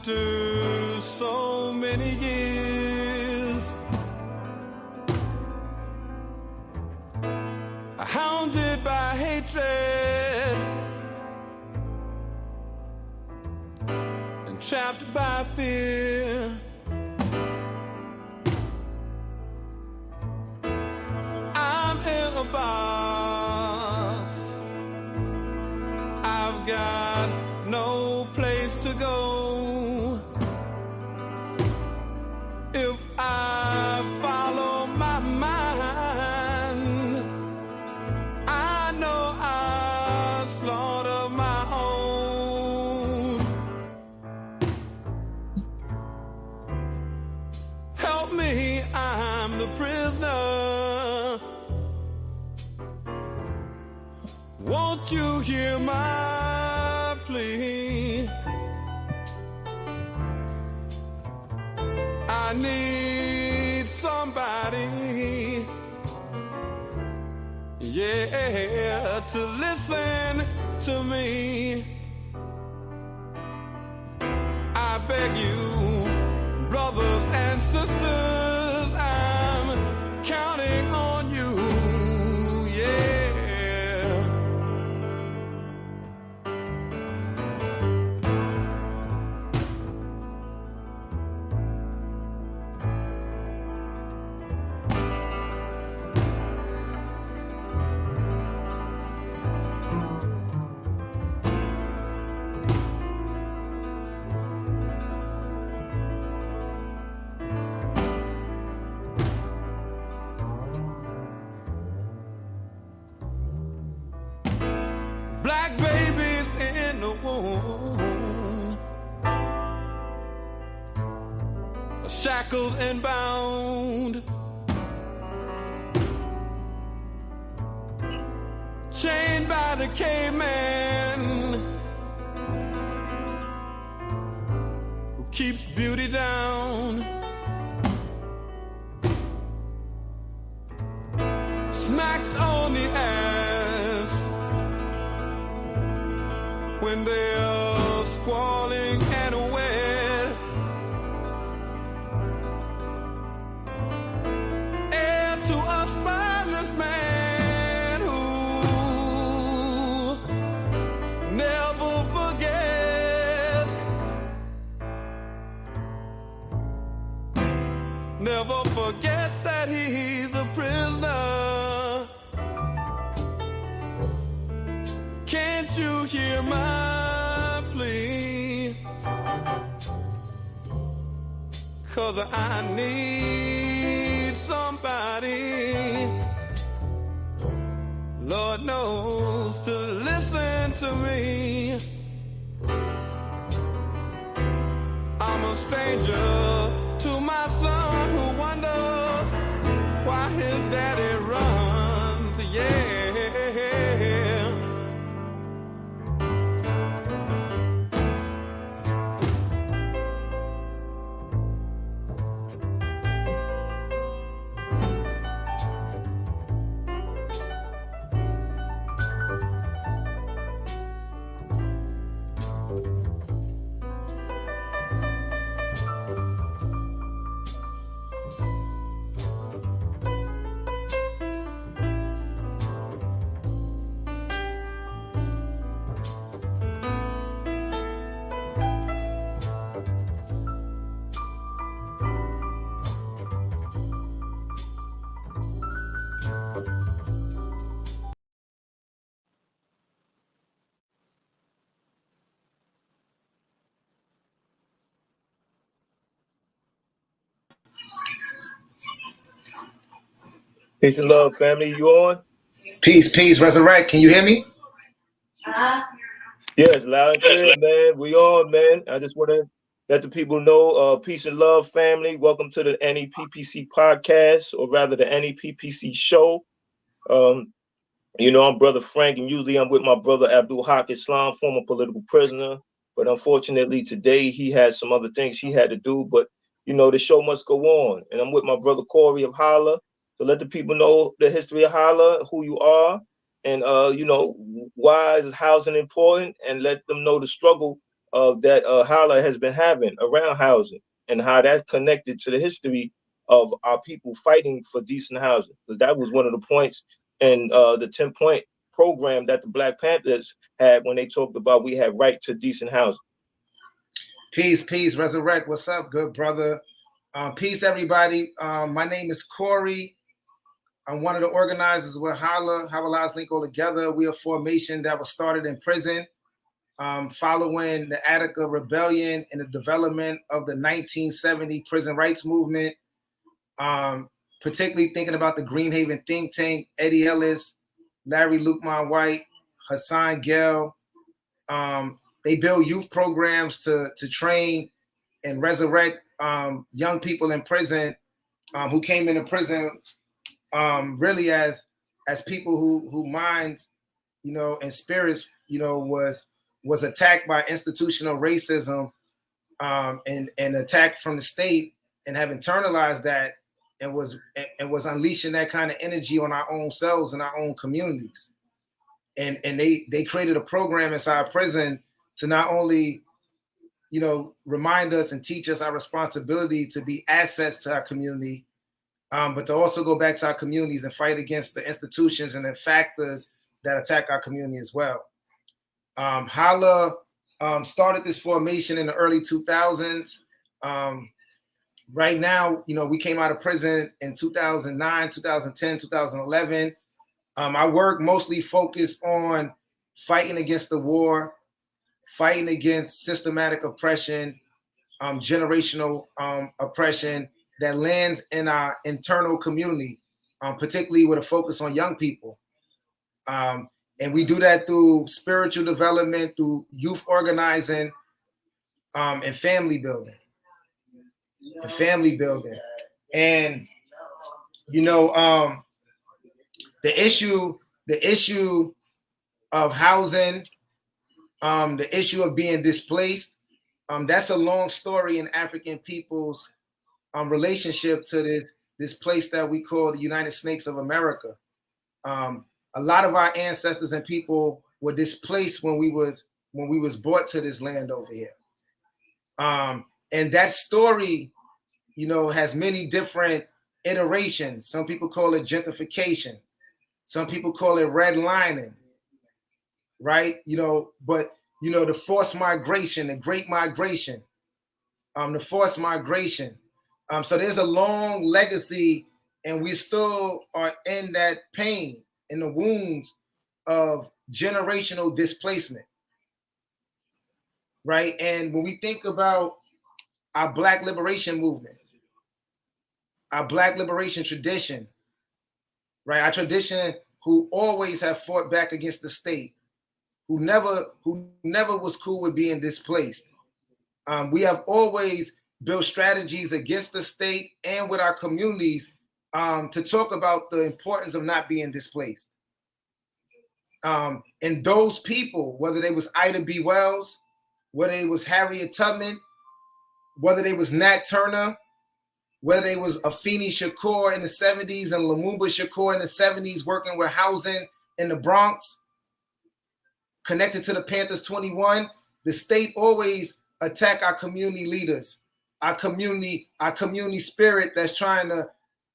After so many years, hounded by hatred and trapped by fear, I'm in a box. I've got no place to go. If I follow my mind, I know I slaughter my own. Help me, I'm the prisoner. Won't you hear my plea? I need somebody, yeah, to listen to me. I beg you, brothers and sisters, I'm counting on you, yeah. Black babies in the womb, shackled and bound, chained by the caveman who keeps beauty down, smacked on the ass when they're squalling and wet, heir to a spineless man who never forgets, never forgets that he's a prisoner. Can't you hear my plea? 'Cause I need somebody, Lord knows, to listen to me. I'm a stranger to my son who wonders why his daddy runs, yeah. Peace and love, family. You on? Peace, peace, resurrect. Can you hear me? Yes, loud and clear, man. We on, man. I just want to let the people know, peace and love, family. Welcome to the NEPPC podcast, or rather the NEPPC show. I'm Brother Frank, and usually I'm with my brother Abdul Haq Islam, former political prisoner. But unfortunately, today he had some other things he had to do. But, the show must go on. And I'm with my brother Corey of Holla to let the people know the history of Holla, who you are, and, why is housing important, and let them know the struggle that Hala has been having around housing, and how that's connected to the history of our people fighting for decent housing. Because that was one of the points in the 10-point program that the Black Panthers had when they talked about we have right to decent housing. Peace, peace, Resurrect. What's up, good brother? Peace, everybody. My name is Corey. I'm one of the organizers with Hala Lives Link All Together. We are a formation that was started in prison following the Attica Rebellion and the development of the 1970 prison rights movement, particularly thinking about the Greenhaven think tank, Eddie Ellis, Larry Lukman White, Hassan Gell. They build youth programs to train and resurrect young people in prison who came into prison really as people who minds, and spirits, was attacked by institutional racism and attacked from the state, and have internalized that and was unleashing that kind of energy on our own selves and our own communities. And they created a program inside prison to not only, remind us and teach us our responsibility to be assets to our community, but to also go back to our communities and fight against the institutions and the factors that attack our community as well. Hala started this formation in the early 2000s. Right now, we came out of prison in 2009, 2010, 2011. I work mostly focused on fighting against the war, fighting against systematic oppression, generational oppression that lands in our internal community, particularly with a focus on young people. And we do that through spiritual development, through youth organizing, and family building. And the issue of housing, the issue of being displaced, that's a long story in African people's relationship to this place that we call the United Snakes of America. A lot of our ancestors and people were displaced when we was brought to this land over here. And that story, has many different iterations. Some people call it gentrification. Some people call it redlining, right? But the forced migration, the great migration, the forced migration. So there's a long legacy, and we still are in that pain, in the wounds of generational displacement, right? And when we think about our Black liberation movement, our Black liberation tradition, right? Our tradition who always have fought back against the state, who never was cool with being displaced. We have always built strategies against the state and with our communities to talk about the importance of not being displaced. And those people, whether they was Ida B. Wells, whether it was Harriet Tubman, whether they was Nat Turner, whether they was Afeni Shakur in the 70s and Lumumba Shakur in the 70s working with housing in the Bronx, connected to the Panthers 21, the state always attack our community leaders, our community spirit that's trying to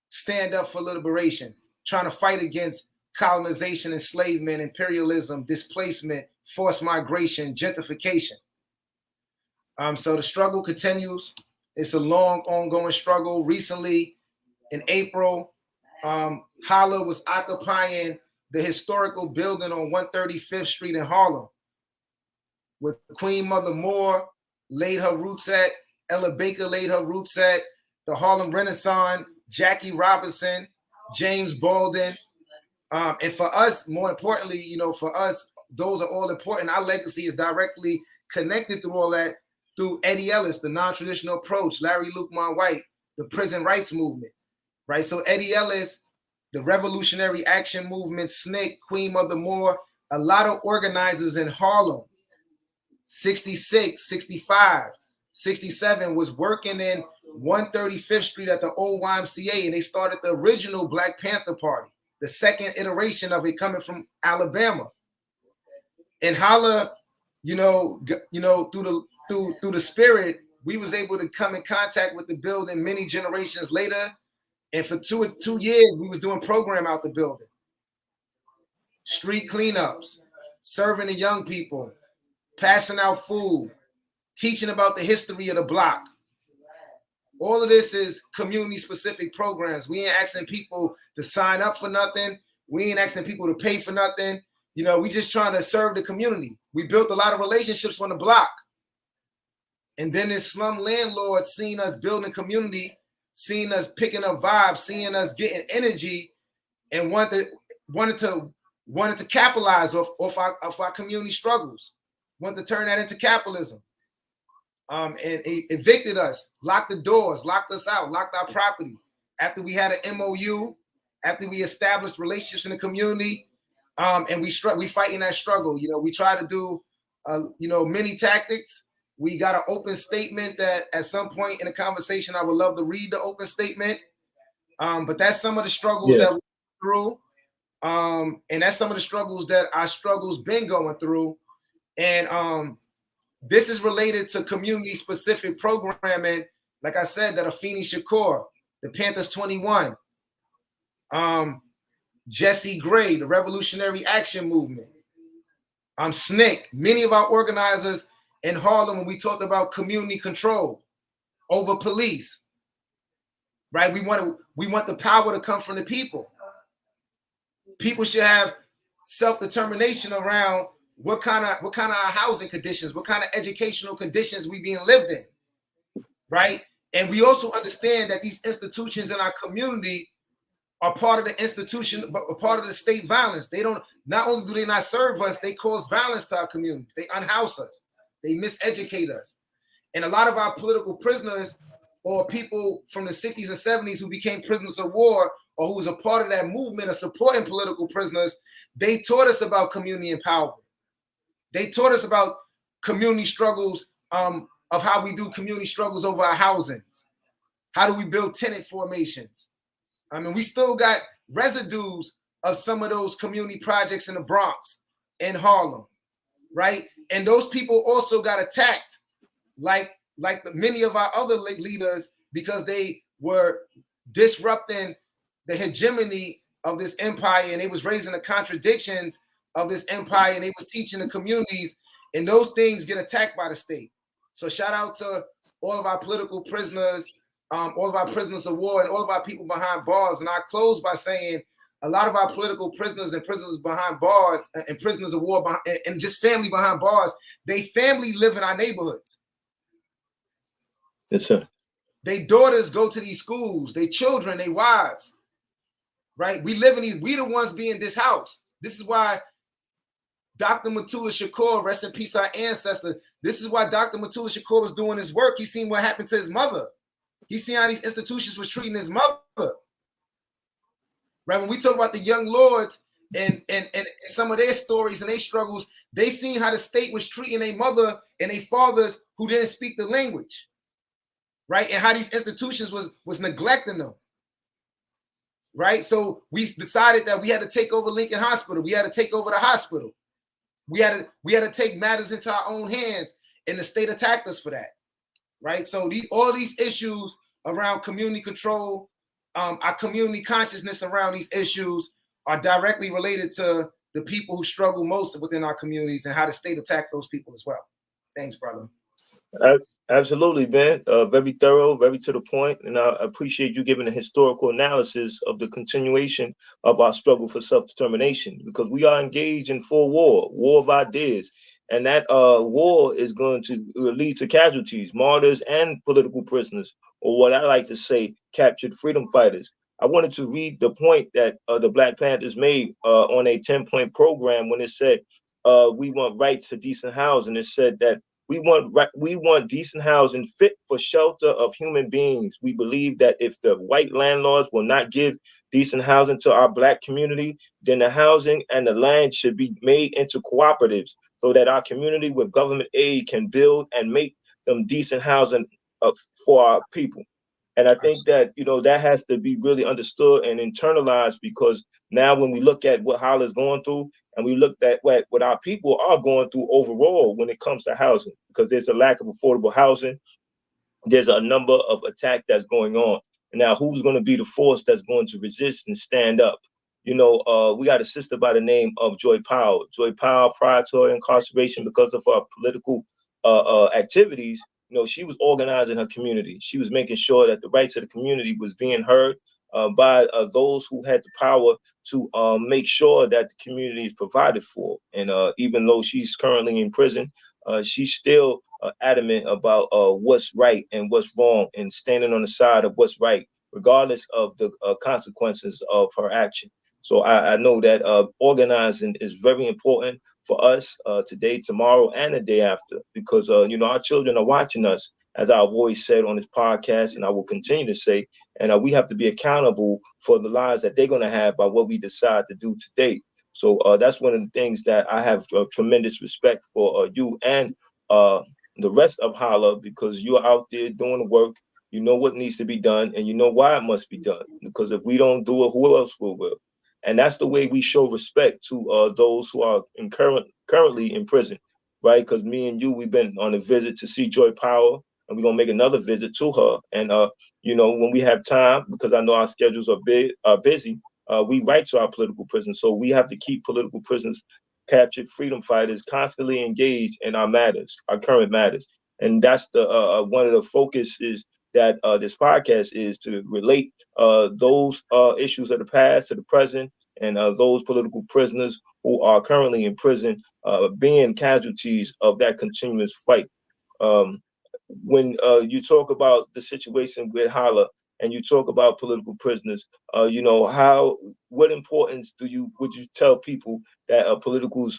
stand up for liberation, trying to fight against colonization, enslavement, imperialism, displacement, forced migration, gentrification. So the struggle continues. It's a long, ongoing struggle. Recently, in April, Hala was occupying the historical building on 135th Street in Harlem, where Queen Mother Moore laid her roots at, Ella Baker laid her roots at, the Harlem Renaissance, Jackie Robinson, James Baldwin. And for us, more importantly, for us, those are all important. Our legacy is directly connected through all that, through Eddie Ellis, the non-traditional approach, Larry Lukman White, the prison rights movement, right? So Eddie Ellis, the Revolutionary Action Movement, SNCC, Queen Mother Moore, a lot of organizers in Harlem, 66, 65, 67 was working in 135th Street at the old YMCA, and they started the original Black Panther Party, the second iteration of it coming from Alabama. And Hala through the spirit, we was able to come in contact with the building many generations later. And for two years, we was doing program out the building. Street cleanups, serving the young people, passing out food, teaching about the history of the block. All of this is community-specific programs. We ain't asking people to sign up for nothing. We ain't asking people to pay for nothing. We just trying to serve the community. We built a lot of relationships on the block. And then this slum landlord seeing us building community, seeing us picking up vibes, seeing us getting energy, and wanted to capitalize off our community struggles, wanted to turn that into capitalism. And he evicted us, locked the doors, locked us out, locked our property. After we had an MOU, after we established relationships in the community, and we fighting that struggle. We try to do, many tactics. We got an open statement that at some point in the conversation, I would love to read the open statement. But that's some of the struggles that we went through. And that's some of the struggles that our struggles been going through. And this is related to community-specific programming, like I said, that Afeni Shakur, the Panthers 21, Jesse Gray, the Revolutionary Action Movement, SNCC, many of our organizers in Harlem, when we talked about community control over police, right? We want the power to come from the people. People should have self-determination around what kind of housing conditions, what kind of educational conditions we being lived in, right? And we also understand that these institutions in our community are part of the institution, but a part of the state violence. Not only do they not serve us, they cause violence to our communities. They unhouse us. They miseducate us. And a lot of our political prisoners or people from the 60s and 70s who became prisoners of war or who was a part of that movement of supporting political prisoners, they taught us about community empowerment. They taught us about community struggles, of how we do community struggles over our housings. How do we build tenant formations? We still got residues of some of those community projects in the Bronx, in Harlem, right? And those people also got attacked, like many of our other leaders, because they were disrupting the hegemony of this empire, and they was raising the contradictions of this empire, and they was teaching the communities, and those things get attacked by the state. So shout out to all of our political prisoners, all of our prisoners of war, and all of our people behind bars. And I close by saying a lot of our political prisoners and prisoners behind bars and prisoners of war and just family behind bars, they family live in our neighborhoods. Yes, sir. They daughters go to these schools, they children, they wives, right? We live in these, we the ones be in this house. This is why Dr. Mutulu Shakur, rest in peace, our ancestor. This is why Dr. Mutulu Shakur was doing his work. He seen what happened to his mother. He seen how these institutions was treating his mother. Right? When we talk about the young lords and some of their stories and their struggles, they seen how the state was treating their mother and their fathers who didn't speak the language. Right? And how these institutions was neglecting them. Right? So we decided that we had to take over Lincoln Hospital. We had to take over the hospital. We had to take matters into our own hands, and the state attacked us for that. Right? So all these issues around community control, our community consciousness around these issues are directly related to the people who struggle most within our communities and how the state attacked those people as well. Thanks, brother. Absolutely, Ben. Very thorough, very to the point, and I appreciate you giving a historical analysis of the continuation of our struggle for self-determination, because we are engaged in full war of ideas, and that war is going to lead to casualties, martyrs, and political prisoners, or what I like to say, captured freedom fighters. I wanted to read the point that the Black Panthers made on a 10-point program when it said we want rights to decent housing. It said that we want decent housing fit for shelter of human beings. We believe that if the white landlords will not give decent housing to our Black community, then the housing and the land should be made into cooperatives so that our community with government aid can build and make them decent housing for our people. And I think that, you know, that has to be really understood and internalized, because now when we look at what Holla is going through, and we look at what our people are going through overall when it comes to housing, because there's a lack of affordable housing, there's a number of attacks that's going on. Now, who's going to be the force that's going to resist and stand up? You know, we got a sister by the name of Joy Powell. Joy Powell, prior to her incarceration because of her political activities, you know, she was organizing her community. She was making sure that the rights of the community was being heard by those who had the power to make sure that the community is provided for. And even though she's currently in prison, she's still adamant about what's right and what's wrong, and standing on the side of what's right, regardless of the consequences of her action. So I know that organizing is very important for us today, tomorrow, and the day after, because, you know, our children are watching us, as I've always said on this podcast, and I will continue to say, and we have to be accountable for the lives that they're going to have by what we decide to do today. So that's one of the things that I have tremendous respect for you and the rest of Holla, because you're out there doing the work. You know what needs to be done, and you know why it must be done. Because if we don't do it, who else will? And that's the way we show respect to those who are currently in prison, right? Because me and you, we've been on a visit to see Joy Powell, and we're gonna make another visit to her. And you know, when we have time, because I know our schedules are busy, we write to our political prisoners. So we have to keep political prisoners, captured freedom fighters, constantly engaged in our matters, our current matters. And that's the one of the focuses that this podcast is, to relate those issues of the past to the present, and those political prisoners who are currently in prison being casualties of that continuous fight. When you talk about the situation with Holla, and you talk about political prisoners, you know, what importance would you tell people that political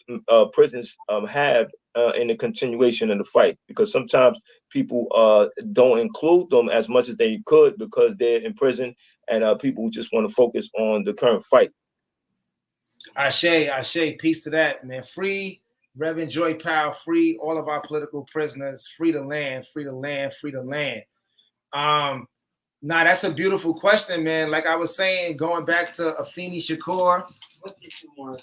prisoners have in the continuation of the fight? Because sometimes people don't include them as much as they could because they're in prison, and people just want to focus on the current fight. Ashe, peace to that, man. Free Reverend Joy Powell, free all of our political prisoners, free the land, free the land, free the land. Nah, that's a beautiful question, man. Like I was saying, going back to Afeni Shakur. What did you want?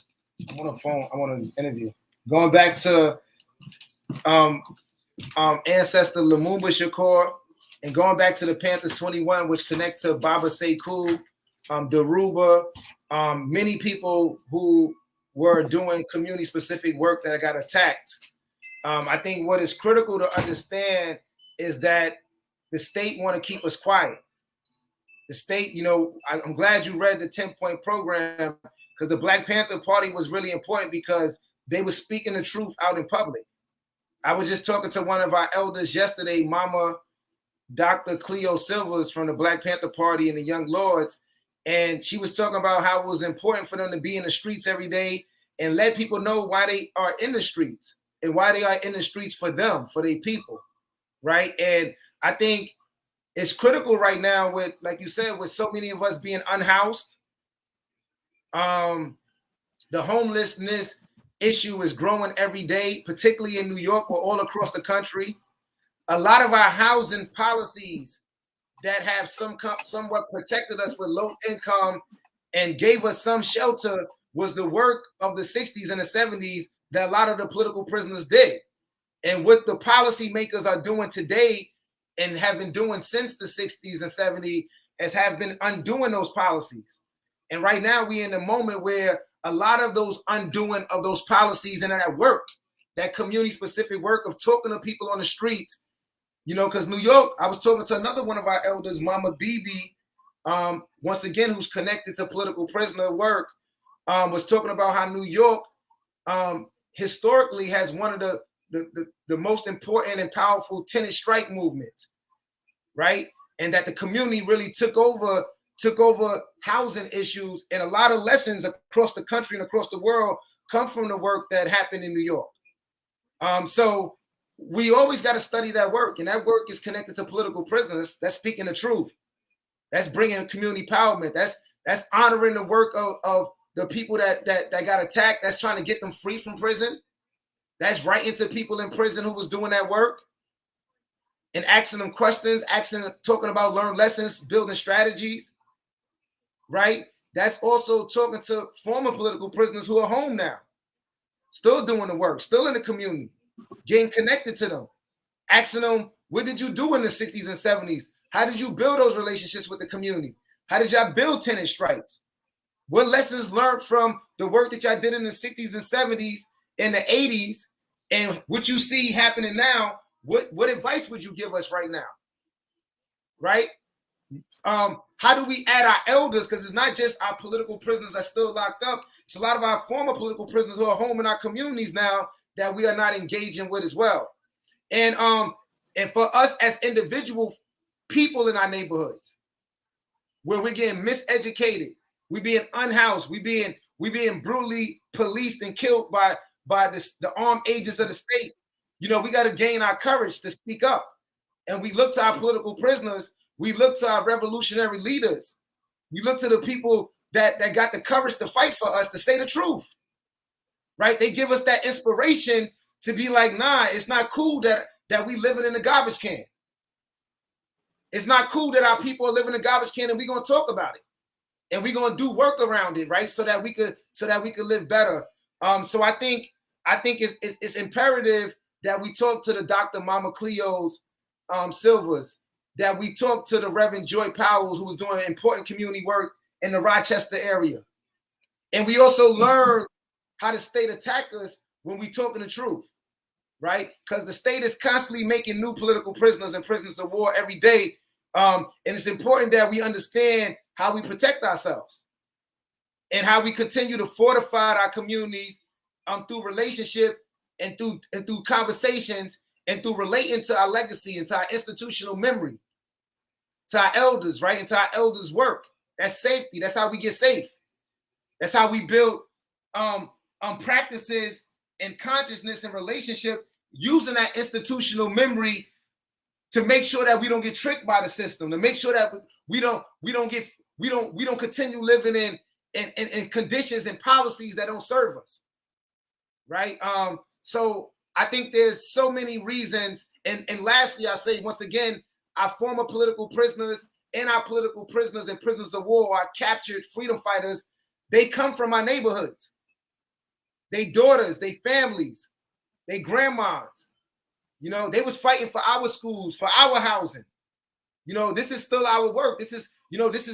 I'm on the phone. I want to interview. Going back to ancestor Lumumba Shakur, and going back to the Panthers 21, which connect to Baba Sekou, Daruba, many people who were doing community-specific work that got attacked. I think what is critical to understand is that the state want to keep us quiet. The state, you know, I'm glad you read the 10-point program, because the Black Panther Party was really important because they were speaking the truth out in public. I was just talking to one of our elders yesterday, Mama Dr. Cleo Silvers from the Black Panther Party and the Young Lords, and she was talking about how it was important for them to be in the streets every day and let people know why they are in the streets and why they are in the streets for them, for their people, right? And I think it's critical right now with, like you said, with so many of us being unhoused. The homelessness issue is growing every day, particularly in New York, but all across the country. A lot of our housing policies that have somewhat protected us with low income and gave us some shelter was the work of the 60s and the 70s that a lot of the political prisoners did. And what the policymakers are doing today and have been doing since the 60s and 70s have been undoing those policies. And right now we're in a moment where a lot of those undoing of those policies and that work, that community-specific work of talking to people on the streets, you know, because New York, I was talking to another one of our elders, Mama Bibi, once again, who's connected to political prisoner work, was talking about how New York historically has one of the most important and powerful tenant strike movements, right? And that the community really took over housing issues, and a lot of lessons across the country and across the world come from the work that happened in New York. So we always got to study that work, and that work is connected to political prisoners. That's speaking the truth. That's bringing community empowerment. That's honoring the work of the people that got attacked. That's trying to get them free from prison. That's writing to people in prison who was doing that work. and asking them questions, talking about learned lessons, building strategies, right? That's also talking to former political prisoners who are home now, still doing the work, still in the community, getting connected to them, asking them, what did you do in the 60s and 70s? How did you build those relationships with the community? How did y'all build tenant stripes? What lessons learned from the work that y'all did in the 60s and 70s and the 80s, and what you see happening now? What advice would you give us right now? Right? How do we add our elders? Because it's not just our political prisoners that's still locked up. It's a lot of our former political prisoners who are home in our communities now that we are not engaging with as well. And for us as individual people in our neighborhoods, where we're getting miseducated, we being unhoused, we being brutally policed and killed by the armed agents of the state. You know, we got to gain our courage to speak up. And we look to our political prisoners. We look to our revolutionary leaders. We look to the people that got the courage to fight for us, to say the truth, right? They give us that inspiration to be like, nah, it's not cool that we living in a garbage can. It's not cool that our people are living in a garbage can, and we're going to talk about it. And we're going to do work around it, right? So that we could live better. So I think it's imperative that we talk to the Dr. Mama Cleo's Silvers, that we talk to the Reverend Joy Powells, who was doing important community work in the Rochester area. And we also learn how the state attack us when we talking the truth, right? Because the state is constantly making new political prisoners and prisoners of war every day. And it's important that we understand how we protect ourselves and how we continue to fortify our communities through relationship and through conversations and through relating to our legacy and to our institutional memory, to our elders, right? And to our elders' work. That's safety. That's how we get safe. That's how we build practices and consciousness and relationship using that institutional memory to make sure that we don't get tricked by the system, to make sure that we don't continue living in conditions and policies that don't serve us, right? So I think there's so many reasons. And lastly, I say once again, our former political prisoners and our political prisoners and prisoners of war, our captured freedom fighters, they come from our neighborhoods. They daughters, they families, they grandmas. You know, they was fighting for our schools, for our housing. You know, this is still our work. This is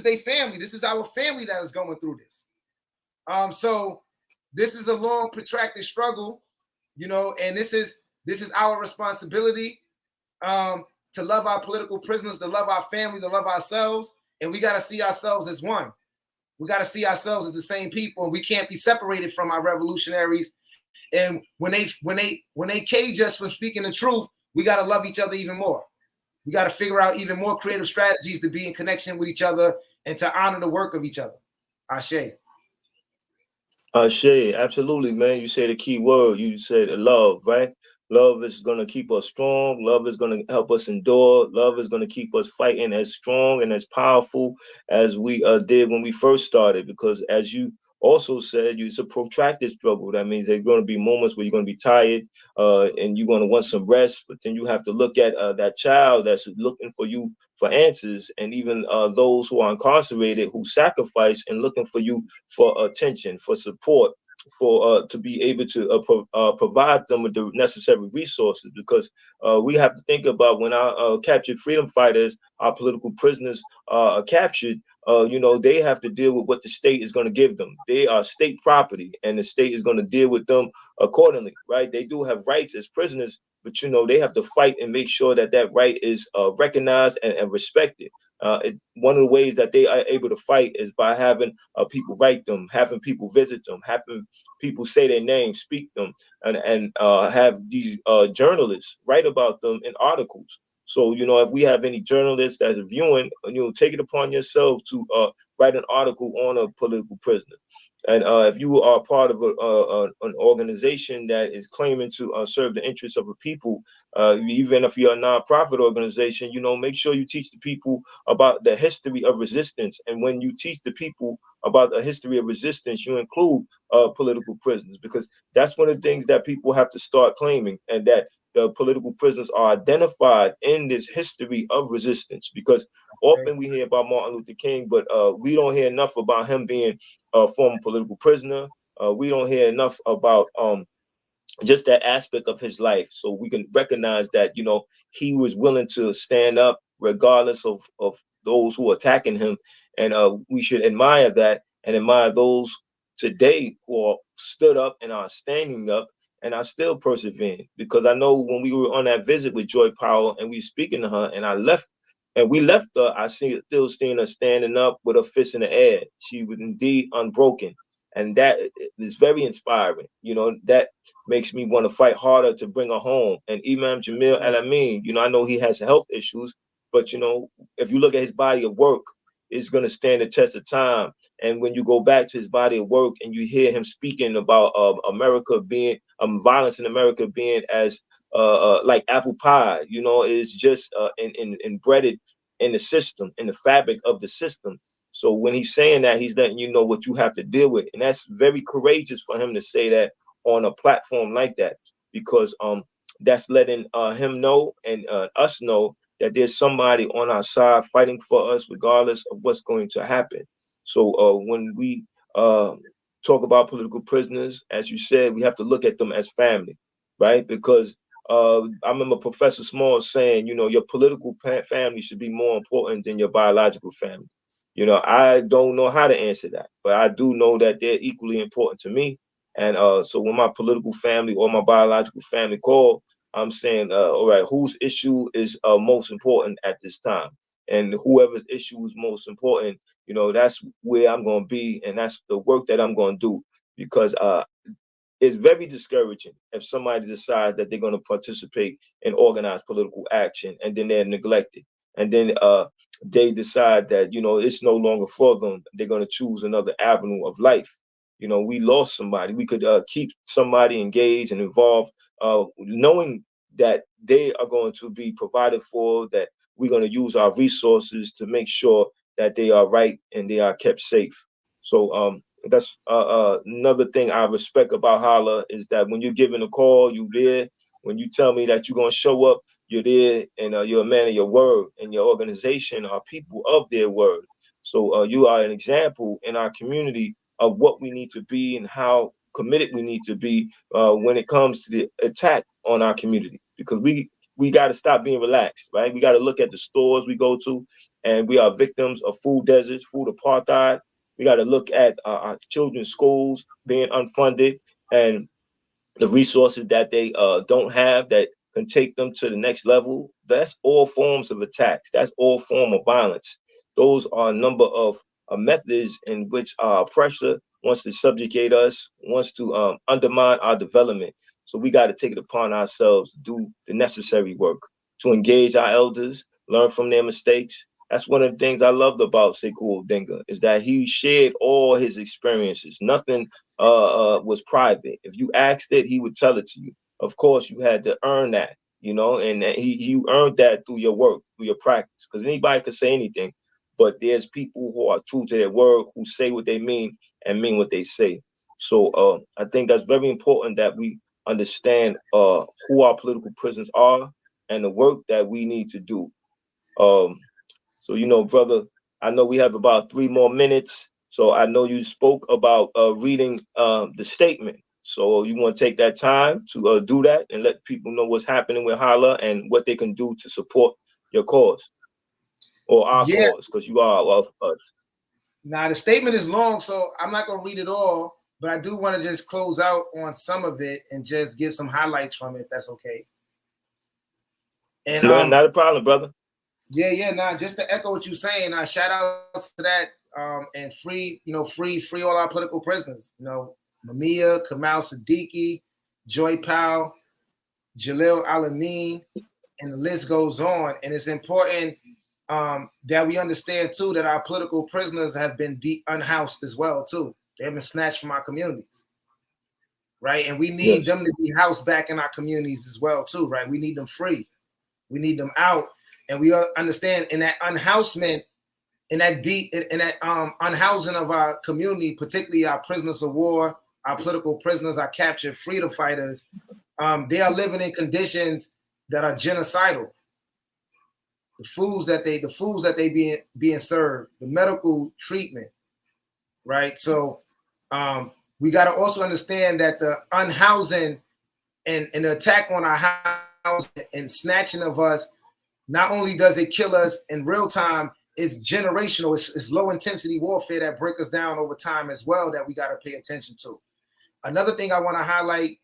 their family. This is our family that is going through this. So this is a long, protracted struggle, you know, and this is our responsibility to love our political prisoners, to love our family, to love ourselves. And we got to see ourselves as one. We got to see ourselves as the same people, and we can't be separated from our revolutionaries. And when they cage us from speaking the truth, we got to love each other even more. We got to figure out even more creative strategies to be in connection with each other and to honor the work of each other. Ashe. Ashe, absolutely, man. You said a key word. You said love, right? Love is going to keep us strong. Love is going to help us endure. Love is going to keep us fighting as strong and as powerful as we did when we first started. Because as you also said, it's a protracted struggle. That means there are going to be moments where you're going to be tired and you're going to want some rest. But then you have to look at that child that's looking for you for answers, and even those who are incarcerated who sacrifice and looking for you for attention, for support, for to be able to provide them with the necessary resources. Because we have to think about when our captured freedom fighters, our political prisoners are captured, you know, they have to deal with what the state is going to give them. They are state property, and the state is going to deal with them accordingly, right? They do have rights as prisoners, but, you know, they have to fight and make sure that that right is recognized and respected. One of the ways that they are able to fight is by having people write them, having people visit them, having people say their names, speak them, and have these journalists write about them in articles. So, you know, if we have any journalists that are viewing, you know, take it upon yourself to write an article on a political prisoner. And if you are part of an organization that is claiming to serve the interests of the people, even if you're a nonprofit organization, make sure you teach the people about the history of resistance. And when you teach the people about the history of resistance, you include political prisoners, because that's one of the things that people have to start claiming, and that the political prisoners are identified in this history of resistance. Because often we hear about Martin Luther King, but we don't hear enough about him being a former political prisoner. We don't hear enough about just that aspect of his life, so we can recognize that he was willing to stand up regardless of those who are attacking him, and we should admire that, and admire those today who are stood up and are standing up and are still persevering. Because I know when we were on that visit with Joy Powell and we were speaking to her, and we left her, I still seeing her standing up with her fist in the air. She was indeed unbroken. And that is very inspiring. That makes me want to fight harder to bring her home. And Imam Jamil Al-Amin, I know he has health issues, but if you look at his body of work, it's going to stand the test of time. And when you go back to his body of work and you hear him speaking about America being violence in America being as like apple pie, it's just embedded in the system, in the fabric of the system. So when he's saying that, he's letting you know what you have to deal with. And that's very courageous for him to say that on a platform like that, because that's letting him know and us know that there's somebody on our side fighting for us regardless of what's going to happen. So when we talk about political prisoners, as you said, we have to look at them as family, right? Because I remember Professor Small saying, your political family should be more important than your biological family. I don't know how to answer that, but I do know that they're equally important to me. And so when my political family or my biological family call, I'm saying, all right, whose issue is most important at this time? And whoever's issue is most important, that's where I'm going to be. And that's the work that I'm going to do, because it's very discouraging if somebody decides that they're going to participate in organized political action and then they're neglected. And then they decide that, it's no longer for them. They're going to choose another avenue of life. We lost somebody. We could keep somebody engaged and involved, knowing that they are going to be provided for, that we're going to use our resources to make sure that they are right and they are kept safe. So that's another thing I respect about Holla, is that when you're giving a call, you there. When you tell me that you're going to show up, you're there, and you're a man of your word, and your organization are people of their word. So you are an example in our community of what we need to be and how committed we need to be when it comes to the attack on our community, because we got to stop being relaxed, right? We got to look at the stores we go to, and we are victims of food deserts, food apartheid. We got to look at our children's schools being unfunded, and the resources that they don't have that can take them to the next level. That's all forms of attacks. That's all form of violence. Those are a number of methods in which oppressor wants to subjugate us, wants to undermine our development. So we got to take it upon ourselves to do the necessary work, to engage our elders, learn from their mistakes. That's one of the things I loved about Sekou Odinga, is that he shared all his experiences. Nothing was private. If you asked it, he would tell it to you. Of course, you had to earn that, and you earned that through your work, through your practice, because anybody could say anything, but there's people who are true to their word, who say what they mean and mean what they say. So I think that's very important that we understand who our political prisoners are and the work that we need to do. So, brother, I know we have about 3 more minutes. So I know you spoke about reading the statement. So you want to take that time to do that and let people know what's happening with Holla and what they can do to support your cause, or our cause, because you are of us. Now, the statement is long, so I'm not going to read it all, but I do want to just close out on some of it and just give some highlights from it, if that's okay. And no, not a problem, brother. Yeah. Just to echo what you're saying, shout out to that, and free all our political prisoners. Mumia, Kamal Siddiqui, Joy Powell, Jalil Al-Amin, and the list goes on. And it's important that we understand too that our political prisoners have been unhoused as well too. They have been snatched from our communities, right? And we need them to be housed back in our communities as well, too, right? We need them free. We need them out. And we understand in that unhousement, in that unhousing of our community, particularly our prisoners of war, our political prisoners, our captured freedom fighters, they are living in conditions that are genocidal. The foods that they being served, the medical treatment, right? So we got to also understand that the unhousing and the attack on our house and snatching of us, not only does it kill us in real time, it's generational. It's low intensity warfare that breaks us down over time as well, that we got to pay attention to. Another thing I want to highlight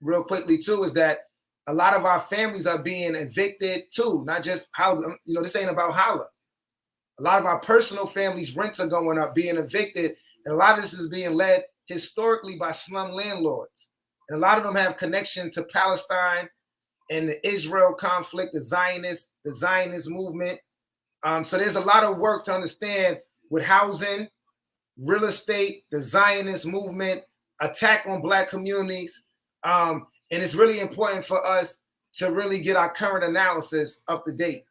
real quickly too is that a lot of our families are being evicted too, not just how, this ain't about holla. A lot of our personal families' rents are going up, being evicted. And a lot of this is being led historically by slum landlords. And a lot of them have connection to Palestine and the Israel conflict, the Zionist movement. So there's a lot of work to understand with housing, real estate, the Zionist movement, attack on Black communities. And it's really important for us to really get our current analysis up to date,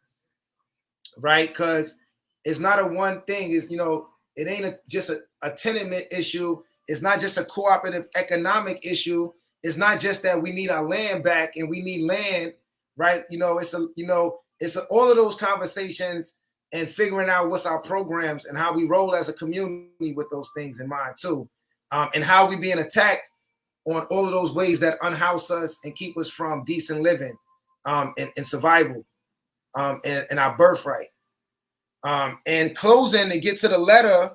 right? Because it's not a one thing. It's, it ain't just a tenement issue. It's not just a cooperative economic issue. It's not just that we need our land back and we need land, right? It's all of those conversations and figuring out what's our programs and how we roll as a community with those things in mind too, and how we being attacked on all of those ways that unhouse us and keep us from decent living and survival and our birthright. And closing to get to the letter,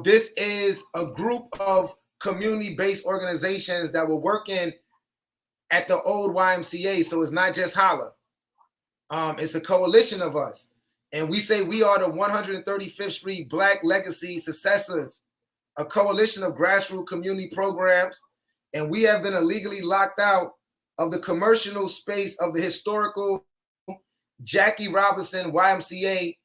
this is a group of community-based organizations that were working at the old YMCA. So it's not just Holla. It's a coalition of us. And we say we are the 135th Street Black Legacy Successors, a coalition of grassroots community programs, and we have been illegally locked out of the commercial space of the historical Jackie Robinson YMCA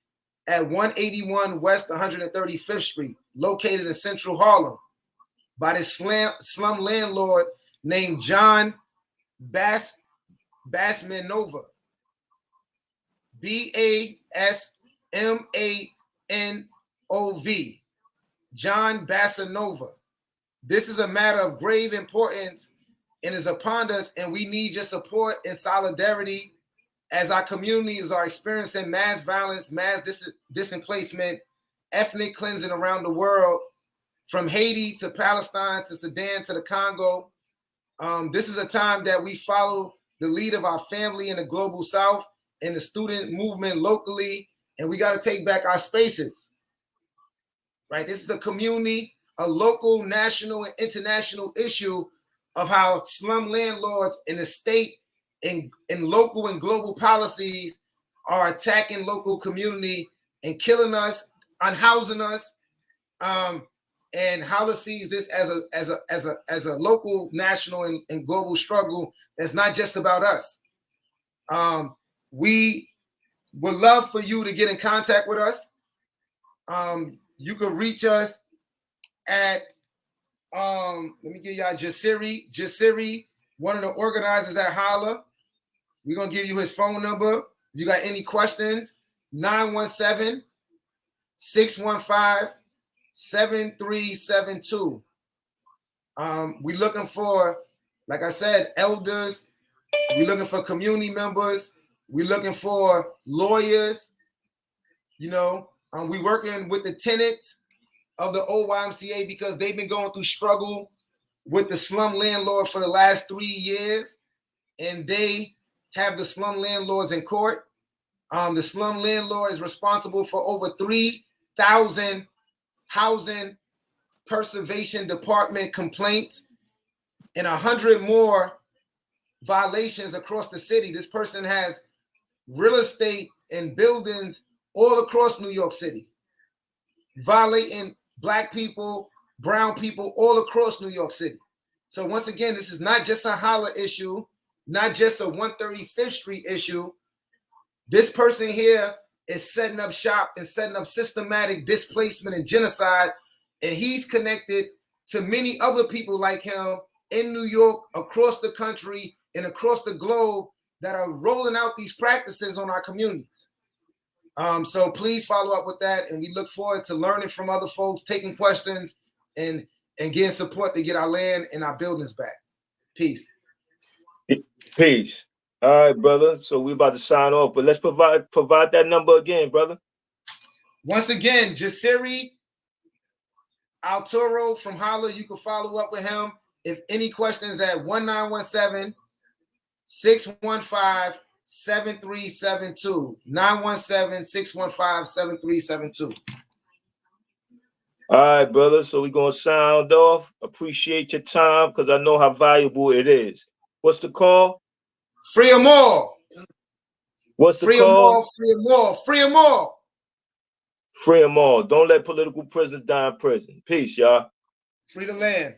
at 181 West 135th Street, located in Central Harlem, by this slum landlord named John Basmanova, Basmanov. John Bassanova. This is a matter of grave importance and is upon us, and we need your support and solidarity as our communities are experiencing mass violence, mass displacement, ethnic cleansing around the world, from Haiti to Palestine to Sudan to the Congo. This is a time that we follow the lead of our family in the global South and the student movement locally, and we got to take back our spaces. Right, this is a community, a local, national, and international issue of how slum landlords in the state and local and global policies are attacking local community and killing us, unhousing us. And Holla sees this as a local, national, and global struggle that's not just about us. We would love for you to get in contact with us. You can reach us at, let me give y'all Jasiri, one of the organizers at Holla. We're going to give you his phone number. If you got any questions, 917-615-7372. We're looking for, like I said, elders. We're looking for community members. We're looking for lawyers, we're working with the tenants of the old YMCA because they've been going through struggle with the slum landlord for the last 3 years, and they have the slum landlords in court. The slum landlord is responsible for over 3,000 housing preservation department complaints and 100 more violations across the city. This person has real estate and buildings all across New York City, violating Black people, brown people all across New York City. So once again, this is not just a Holla issue, not just a 135th Street issue. This person here is setting up shop and setting up systematic displacement and genocide. And he's connected to many other people like him in New York, across the country, and across the globe that are rolling out these practices on our communities. So please follow up with that. And we look forward to learning from other folks, taking questions, and getting support to get our land and our buildings back. Peace. Peace. All right, brother. So we're about to sign off, but let's provide that number again, brother. Once again, Jasiri Alturo from Holla. You can follow up with him. If any questions at 1917-615-7372. 917-615-7372. All right, brother. So we're going to sound off. Appreciate your time because I know how valuable it is. What's the call? Free them all. What's the call? Free them all. Free them all. Free them all. Don't let political prisoners die in prison. Peace, y'all. Free the land.